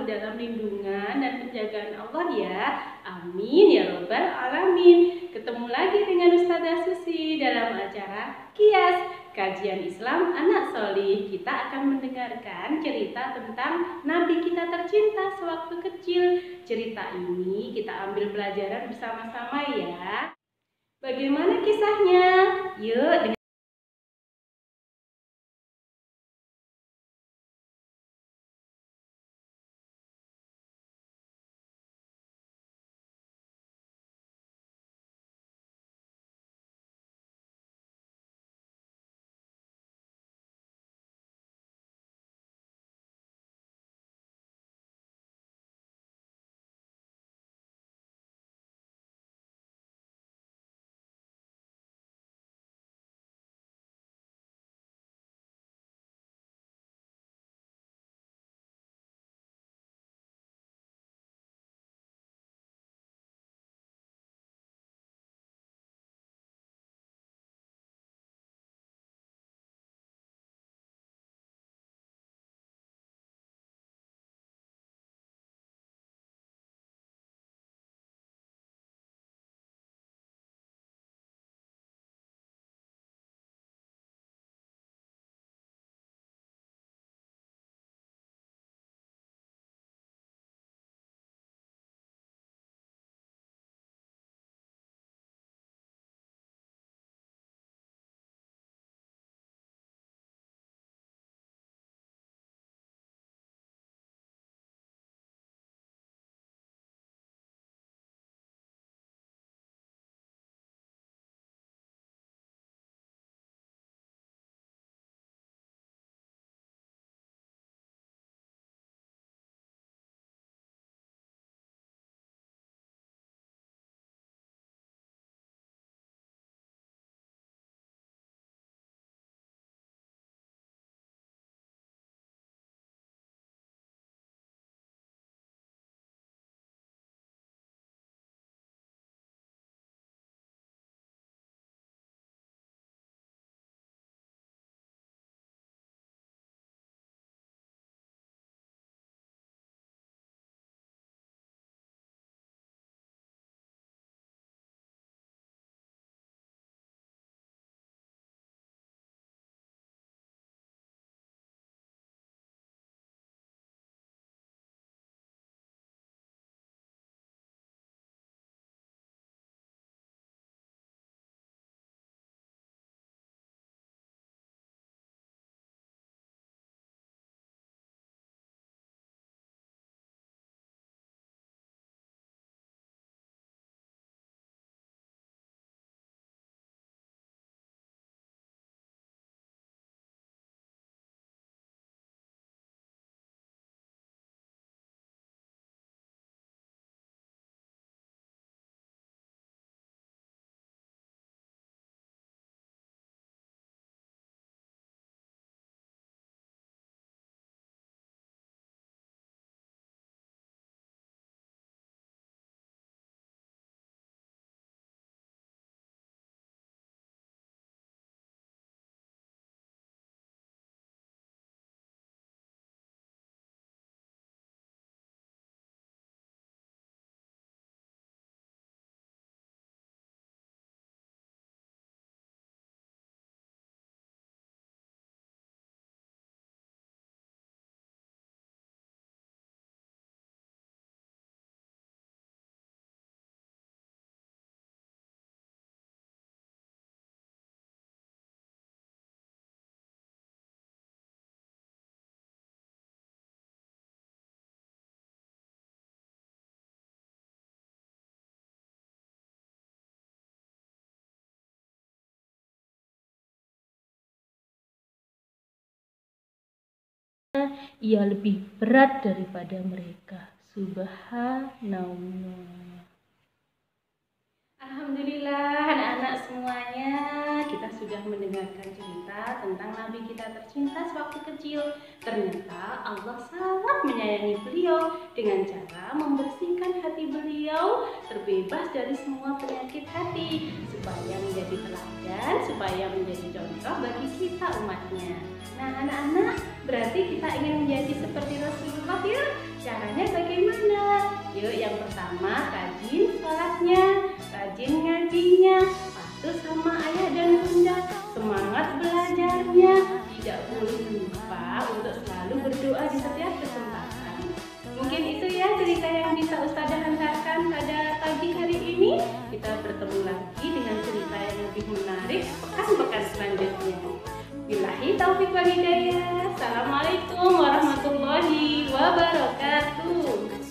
selalu dalam lindungan dan penjagaan Allah ya. Amin ya robbal alamin. Ketemu lagi dengan Ustazah Susi dalam acara Kias Kajian Islam Anak Solih. Kita akan mendengarkan cerita tentang Nabi kita tercinta sewaktu kecil. Cerita ini kita ambil pelajaran bersama-sama ya. Bagaimana kisahnya? Yuk. Ia lebih berat daripada mereka. Subhanallah. Alhamdulillah anak-anak semuanya, kita sudah mendengarkan cerita tentang Nabi kita tercinta sewaktu kecil. Ternyata Allah sangat menyayangi beliau dengan cara membersihkan hati beliau terbebas dari semua penyakit hati, supaya menjadi teladan, supaya menjadi contoh bagi kita umatnya. Nah anak-anak, berarti kita ingin menjadi seperti Rasulullah ya. Caranya Yuk, yang pertama rajin sholatnya, rajin ngajinya, patuh sama ayah dan bunda, semangat belajarnya, tidak boleh lupa untuk selalu berdoa di setiap kesempatan. Mungkin itu ya cerita yang bisa Ustazah hantarkan pada pagi hari ini. Kita bertemu lagi dengan cerita yang lebih menarik pekan-pekan selanjutnya. Billahi taufiq wal hidayah. Assalamualaikum warahmatullahi wabarakatuh.